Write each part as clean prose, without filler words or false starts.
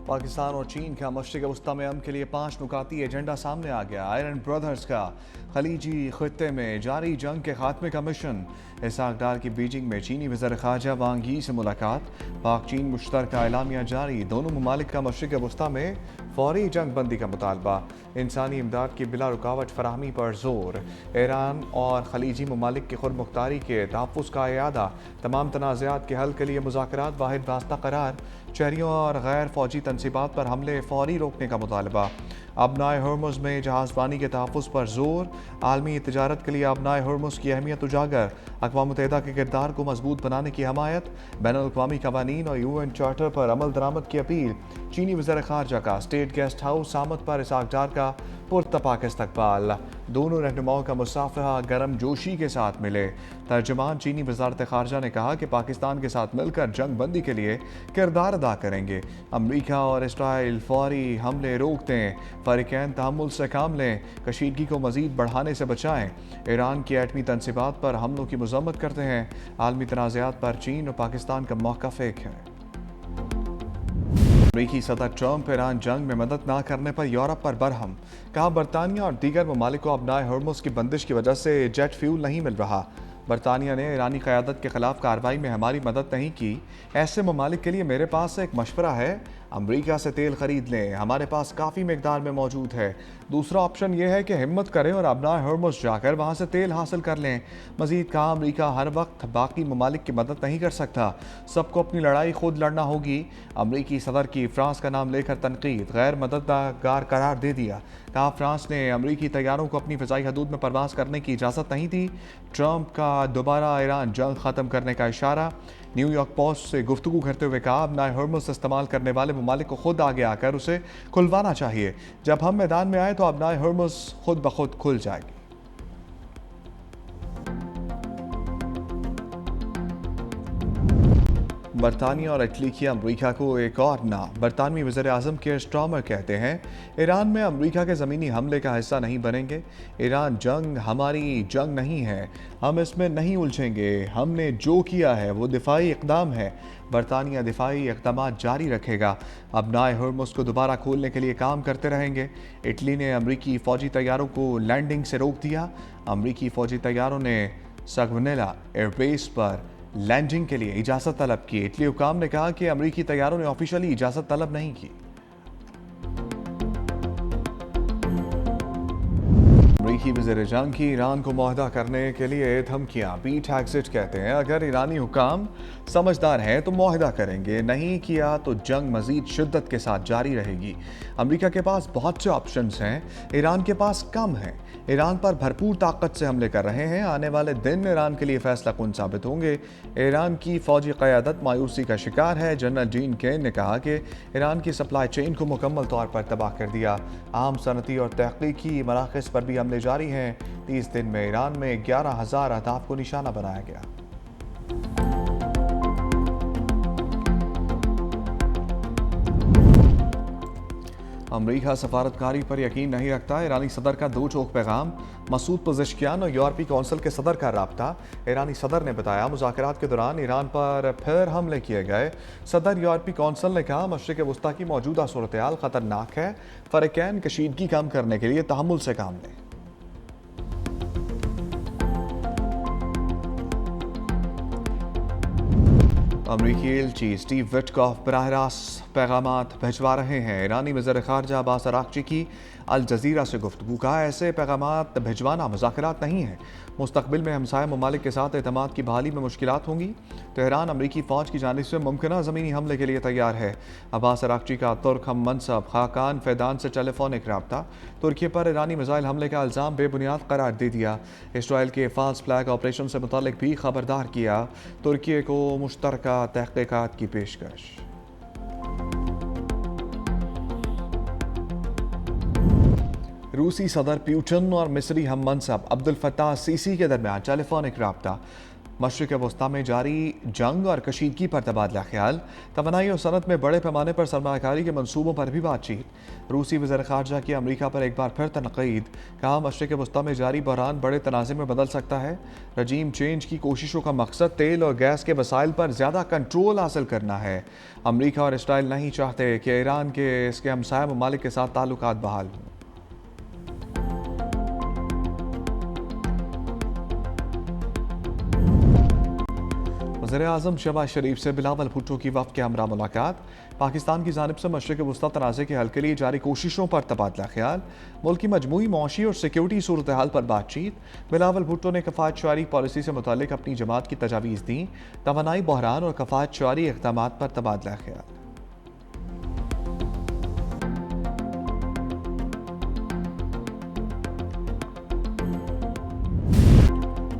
پاکستان اور چین کا مشرق وسطی میں امن کے لیے 5 نکاتی ایجنڈا سامنے آ گیا۔ آئرن برادرز کا خلیجی خطے میں جاری جنگ کے خاتمے کا مشن۔ اسحاق ڈار کی بیجنگ میں چینی وزیر خارجہ وانگ یی سے ملاقات۔ پاک چین مشترکہ اعلامیہ جاری، دونوں ممالک کا مشرق وسطی میں فوری جنگ بندی کا مطالبہ۔ انسانی امداد کی بلا رکاوٹ فراہمی پر زور۔ ایران اور خلیجی ممالک کی خود مختاری کے تحفظ کا اعادہ۔ تمام تنازعات کے حل کے لیے مذاکرات واحد راستہ قرار۔ شہریوں اور غیر فوجی تنصیبات پر حملے فوری روکنے کا مطالبہ۔ آبنائے ہرمز میں جہاز بانی کے تحفظ پر زور۔ عالمی تجارت کے لیے آبنائے ہرمز کی اہمیت اجاگر۔ اقوام متحدہ کے کردار کو مضبوط بنانے کی حمایت۔ بین الاقوامی قوانین اور UN چارٹر پر عمل درآمد کی اپیل۔ چینی وزیر خارجہ کا اسٹیٹ گیسٹ ہاؤس آمد پر اسحاق ڈار کا پرتپاک استقبال۔ دونوں رہنماؤں کا مصافحہ گرم جوشی کے ساتھ ملے۔ ترجمان چینی وزارت خارجہ نے کہا کہ پاکستان کے ساتھ مل کر جنگ بندی کے لیے کردار ادا کریں گے۔ امریکہ اور اسرائیل فوری حملے روک دیں، فریقین تحمل سے کام لیں، کشیدگی کو مزید بڑھانے سے بچائیں۔ ایران کی ایٹمی تنصیبات پر حملوں کی مذمت کرتے ہیں۔ عالمی تنازعات پر چین اور پاکستان کا موقف ایک ہے۔ امریکی صدر ٹرمپ ایران جنگ میں مدد نہ کرنے پر یورپ پر برہم۔ کہا برطانیہ اور دیگر ممالک کو آبنائے ہرمز کی بندش کی وجہ سے جیٹ فیول نہیں مل رہا۔ برطانیہ نے ایرانی قیادت کے خلاف کارروائی میں ہماری مدد نہیں کی۔ ایسے ممالک کے لیے میرے پاس ایک مشورہ ہے، امریکہ سے تیل خرید لیں، ہمارے پاس کافی مقدار میں موجود ہے۔ دوسرا آپشن یہ ہے کہ ہمت کریں اور آبنائے ہرمز جا کر وہاں سے تیل حاصل کر لیں۔ مزید کہا ہر وقت باقی ممالک کی مدد نہیں کر سکتا، سب کو اپنی لڑائی خود لڑنا ہوگی۔ امریکی صدر کی فرانس کا نام لے کر تنقید، غیر مددگار قرار دے دیا۔ کہا فرانس نے امریکی طیاروں کو اپنی فضائی حدود میں پرواز کرنے کی اجازت نہیں دی۔ ٹرمپ کا دوبارہ ایران جنگ ختم کرنے کا اشارہ۔ نیو یارک پوسٹ سے گفتگو کرتے ہوئے کہا آبنائے ہرمز استعمال کرنے والے ممالک کو خود آگے آ کر اسے کھلوانا چاہیے۔ جب ہم میدان میں آئے تو آبنائے ہرمز خود بخود کھل جائے گی۔ برطانیہ اور اٹلی کی امریکہ کو ایک اور نام۔ برطانوی وزیر اعظم کیئر سٹارمر کہتے ہیں ایران میں امریکہ کے زمینی حملے کا حصہ نہیں بنیں گے۔ ایران جنگ ہماری جنگ نہیں ہے، ہم اس میں نہیں الجھیں گے۔ ہم نے جو کیا ہے وہ دفاعی اقدام ہے، برطانیہ دفاعی اقدامات جاری رکھے گا۔ آبنائے ہرمز کو دوبارہ کھولنے کے لیے کام کرتے رہیں گے۔ اٹلی نے امریکی فوجی طیاروں کو لینڈنگ سے روک دیا۔ امریکی فوجی طیاروں نے سگونیلا ایئر بیس پر لینڈنگ کے لیے اجازت طلب کی۔ اٹلی حکام نے کہا کہ امریکی طیاروں نے آفیشلی اجازت طلب نہیں کی۔ امریکی وزیر جنگ کی ایران کو معاہدہ کرنے کے لیے دھمکیاں۔ پیٹ ہیگزٹ کہتے ہیں اگر ایرانی حکام سمجھدار ہیں تو معاہدہ کریں گے، نہیں کیا تو جنگ مزید شدت کے ساتھ جاری رہے گی۔ امریکہ کے پاس بہت سے آپشنز ہیں، ایران کے پاس کم ہیں۔ ایران پر بھرپور طاقت سے حملے کر رہے ہیں، آنے والے دن ایران کے لیے فیصلہ کن ثابت ہوں گے۔ ایران کی فوجی قیادت مایوسی کا شکار ہے۔ جنرل جین کین نے کہا کہ ایران کی سپلائی چین کو مکمل طور پر تباہ کر دیا۔ عام صنعتی اور تحقیقی مراکز پر بھی حملے جاری ہیں۔ 30 دن میں ایران میں 11,000 اہداف کو نشانہ بنایا گیا۔ امریکہ سفارتکاری پر یقین نہیں رکھتا، ایرانی صدر کا دو ٹوک پیغام۔ مسعود پزشکیان اور یورپی کونسل کے صدر کا رابطہ۔ ایرانی صدر نے بتایا مذاکرات کے دوران ایران پر پھر حملے کیے گئے۔ صدر یورپی کونسل نے کہا مشرق وسطی کی موجودہ صورتحال خطرناک ہے، فریقین کشیدگی کم کرنے کے لیے تحمل سے کام لیں۔ امریکی ایلچی اسٹیو وٹکاف براہ راست پیغامات بھجوا رہے ہیں۔ ایرانی وزیر خارجہ عباس اراغچی کی الجزیرہ سے گفتگو۔ کہا ایسے پیغامات بھجوانا مذاکرات نہیں ہیں، مستقبل میں ہمسائے ممالک کے ساتھ اعتماد کی بحالی میں مشکلات ہوں گی۔ تہران امریکی فوج کی جانب سے ممکنہ زمینی حملے کے لیے تیار ہے۔ عباس اراغچی کا ترک ہم منصب خاقان فیدان سے ٹیلی فونک رابطہ۔ ترکی پر ایرانی میزائل حملے کا الزام بے بنیاد قرار دے دیا۔ اسرائیل کے فالس فلیگ آپریشن سے متعلق بھی خبردار کیا۔ ترکی کو مشترکہ تحقیقات کی پیشکش۔ روسی صدر پیوٹن اور مصری ہم منصب عبد الفتاح السیسی کے درمیان ٹیلی فونک رابطہ۔ मशरिक़ वस्ती में जारी जंग और कशीदगी पर तबादला ख्याल, तवानाई और सनत में बड़े पैमाने पर सरमायाकारी के मनसूबों पर भी बातचीत। रूसी वज़ीर ख़ारजा की अमरीका पर एक बार फिर तनक़ीद, कहा मशरिक़ वस्ती में जारी बहरान बड़े तनाज़े में बदल सकता है। रजीम चेंज की कोशिशों का मकसद तेल और गैस के वसाइल पर ज़्यादा कंट्रोल हासिल करना है। अमरीका और इसराइल नहीं चाहते कि ईरान के इसके हमसाया ममालिक के साथ ताल्लुकात बहाल हों। वज़ीर-ए-आज़म शहबाज शरीफ से बिलावल भुट्टो की वफ़द के हमरा मुलाकात। पाकिस्तान की जानिब से मशरिक़ वस्ती तनाज़े के हल के लिए जारी कोशिशों पर तबादला ख्याल। मुल्क की मजमूई मौशी और सिक्योरिटी सूरत हाल पर बातचीत। बिलावल भुट्टो ने कफ़ायत शुआरी पॉलिसी से मुतालिक अपनी जमात की तजावीज़ दी। तवानाई बहरान और कफ़ायत शुआरी इक़दामात पर तबादला ख्याल।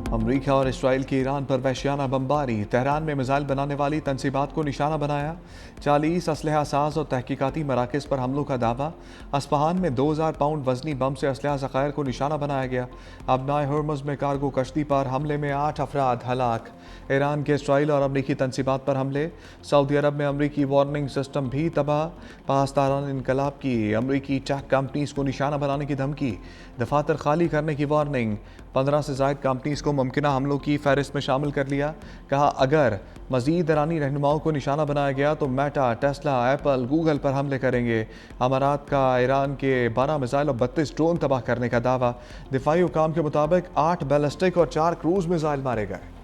अमरीका और इसराइल की ईरान पर वहशियाना बमबारी। तेहरान में मिसाइल बनाने वाली तनसीबात को निशाना बनाया। 40 असलहा साज और तहकीकाती मराकज़ पर हमलों का दावा। अस्पहान में 2000 पाउंड वजनी बम से असलहा ज़खायर को निशाना बनाया गया। अबनाए हुर्मुज़ में कार्गो कश्ती पर हमले में 8 अफराद हलाक। ईरान के इसराइल और अमरीकी तनसीबात पर हमले। सऊदी अरब में अमरीकी वार्निंग सिस्टम भी तबाह। पाकिस्तान इनकलाब की अमरीकी टेक कंपनीज को निशाना बनाने की धमकी। दफातर खाली करने की वार्निंग। 15 से ज़ायद कंपनीज को मुमकिना हमलों की फहरिस्त में शामिल कर लिया। कहा अगर मज़ीद ईरानी रहनुमाओं को निशाना बनाया गया तो मेटा, टेस्ला, एप्पल, गूगल पर हमले करेंगे। अमारात का ईरान के 12 मिसाइल और 32 ड्रोन तबाह करने का दावा। दिफाई हुकाम के मुताबिक 8 बैलिस्टिक और 4 क्रूज मिसाइल मारे गए।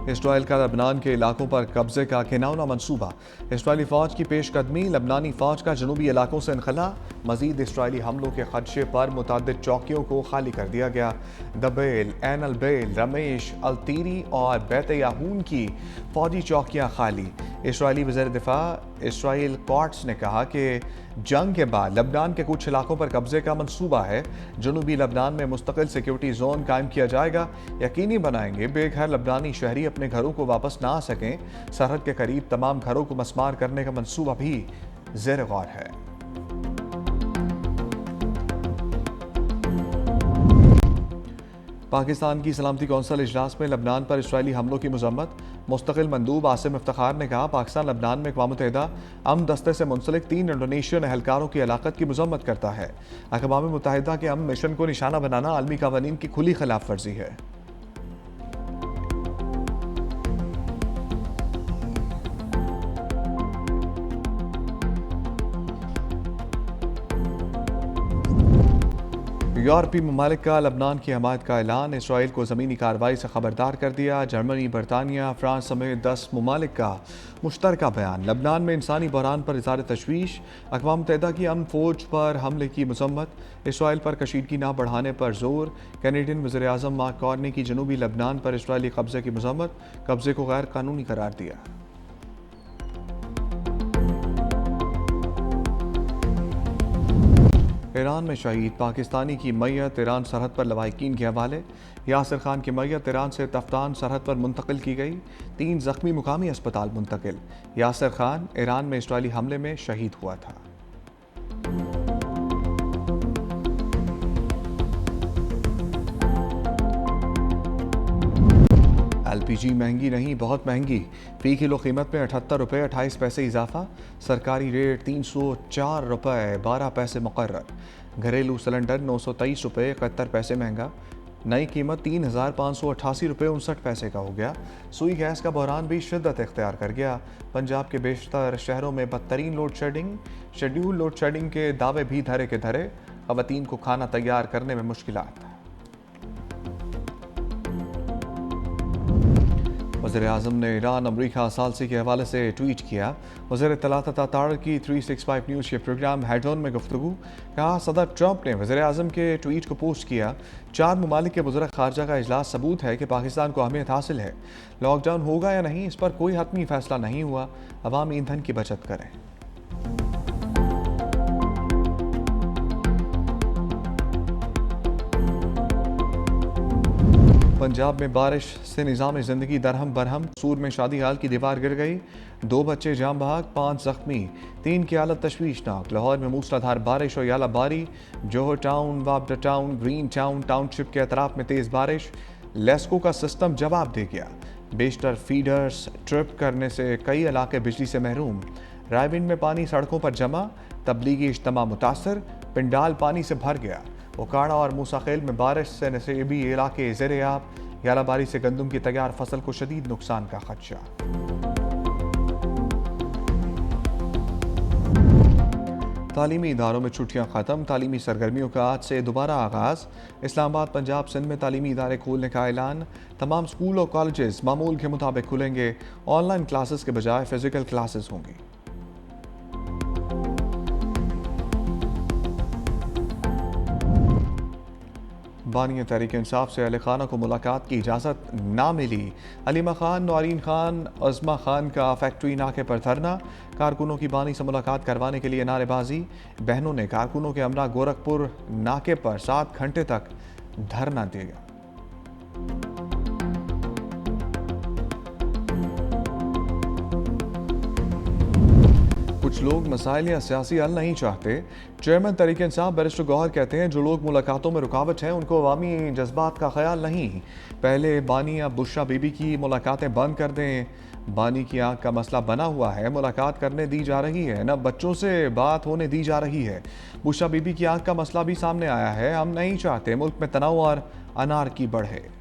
इसराइल का लबनान के इलाकों पर कब्जे का घिनौना मंसूबा। इसराइली फ़ौज की पेशकदमी, लबनानी फ़ौज का जनूबी इलाकों से इनखला। मज़ीद इसराइली हमलों के खदशे पर मुतअद्दिद चौकियों को खाली कर दिया गया। दबेल, एन अलबेल, रमेश, अलतीरी और बैत याहून की फ़ौजी चौकियाँ खाली। इसराइली वज़ीर दिफा इसराइल कॉट्स ने कहा कि जंग के बाद लबनान के कुछ इलाकों पर कब्जे का मंसूबा है। जनूबी लबनान में मुस्तकिल सिक्योरिटी जोन कायम किया जाएगा। यकीनी बनाएंगे बेघर लबनानी शहरी अपने घरों को वापस ना आ सकें। सरहद के करीब तमाम घरों को मस्मार करने का मंसूबा भी ज़ेर गौर है। पाकिस्तान की सलामती कौंसिल इजलास में लबनान पर इसराइली हमलों की मजम्मत। मुस्तकिल मंदूब आसिम इफ्तिखार ने कहा पाकिस्तान लबनान में अक़वाम मुत्तहिदा अमन दस्ते से मुंसलिक 3 इंडोनेशियन एहलकारों की हलाकत की मजम्मत करता है। अक़वाम मुत्तहिदा के अमन मिशन को निशाना बनाना आलमी क़वानीन की खुली खिलाफ वर्जी है। यूरोपीय ममालिक का लबनान की हमायत का ऐलान। इसराइल को ज़मीनी कार्रवाई से खबरदार कर दिया। जर्मनी, बरतानिया, फ्रांस समेत 10 ममालिक का मुश्तरका बयान। लबनान में इंसानी बहरान पर इज़हार तशवीश। अक़वाम मुत्तहिदा की अमन फ़ौज पर हमले की मजम्मत। इसराइल पर कशीदगी न बढ़ाने पर जोर। कैनेडियन वज़ीर-ए-आज़म मार्क कार्नी की जनूबी लबनान पर इसराइली कब्जे की मजम्मत। कब्जे को गैर कानूनी करार दिया। ईरान में शहीद पाकिस्तानी की मैयत ईरान सरहद पर लवाहिकीन के हवाले। यासिर खान की मैयत ईरान से तफ्तान सरहद पर मुंतकिल की गई। 3 जख्मी मुकामी अस्पताल मुंतकिल। यासिर खान ईरान में इसराइली हमले में शहीद हुआ था। LPG महंगी नहीं, बहुत महंगी। फ़ी किलो कीमत में 78 रुपये 28 पैसे इजाफा। सरकारी रेट 304 रुपये 12 पैसे मुकर्रर। घरेलू सिलेंडर 923 रुपये 71 पैसे महंगा। नई कीमत 3588 रुपये 59 पैसे का हो गया। सुई गैस का बहरान भी शिद्दत इख्तियार कर गया। पंजाब के बेशतर शहरों में बदतरीन load shedding. Schedule load shedding के दावे भी धरे के धरे। ख़वातीन को खाना तैयार करने में मुश्किलात। वज़ीर-ए-आज़म ने ईरान अमरीका सालसी के हवाले से ट्वीट किया। वज़ीर इत्तलात तातार की 365 न्यूज़ के प्रोग्राम हेड-ऑन में गुफ्तगू। कहा सदर ट्रंप ने वज़ीर-ए-आज़म के ट्वीट को पोस्ट किया। 4 ममालिक के वज़ीर ख़ारजा का इजलास सबूत है कि पाकिस्तान को अहमियत हासिल है। लॉकडाउन होगा या नहीं इस पर कोई हतमी फैसला नहीं हुआ। अवाम ईंधन की बचत करें। पंजाब में बारिश से निज़ाम ज़िंदगी दरहम बरहम। सूर में शादी हाल की दीवार गिर गई, 2 बच्चे जाम बहक, 5 जख्मी, 3 की हालत तशवीशनाक। लाहौर में मूसलाधार बारिश और यालाबारी। Johar town, Wapda town, green town township के अतराफ में तेज़ बारिश। लेस्को का सिस्टम जवाब दे गया। बेशतर फीडर्स ट्रिप करने से कई इलाके बिजली से महरूम। रायविंड में पानी सड़कों पर जमा, तबलीगी इज्तिमा मुतासर, पिंडाल पानी से भर गया। ओकाड़ा और मूसाखेल में बारिश से नसीबी इलाके ज़ेर-ए-आब। यालाबारी से गंदम की तैयार फसल को शदीद नुकसान का खदशा। तालीमी इदारों में छुट्टियां ख़त्म, तालीमी सरगर्मियों का आज से दोबारा आगाज़। इस्लामाबाद, पंजाब, सिंध में तालीमी इदारे खोलने का ऐलान। तमाम स्कूल और कॉलेजेस मामूल के मुताबिक खुलेंगे। ऑनलाइन क्लासेस के बजाय फ़िज़िकल क्लासेस होंगी। बानी तहरीक इंसाफ से अली खाना को मुलाकात की इजाज़त ना मिली। अलीमा खान, नौरीन खान, अज़मा खान का फैक्ट्री नाके पर धरना। कारकुनों की बानी से मुलाकात करवाने के लिए नारेबाजी। बहनों ने कारकुनों के हमरा गोरखपुर नाके पर 7 घंटे तक धरना दिया। कुछ लोग मसाइल या सियासी हल नहीं चाहते। चेयरमैन तहरीक इंसाफ बैरिस्टर गौहर कहते हैं, जो लोग मुलाकातों में रुकावट हैं उनको अवामी जज्बात का ख्याल नहीं। पहले बानी या बुशरा बीबी की मुलाकातें बंद कर दें। बानी की आंख का मसला बना हुआ है, मुलाकात करने दी जा रही है, न बच्चों से बात होने दी जा रही है। बुशरा बीबी की आंख का मसला भी सामने आया है। हम नहीं चाहते मुल्क में तनाव और अनारकी बढ़े।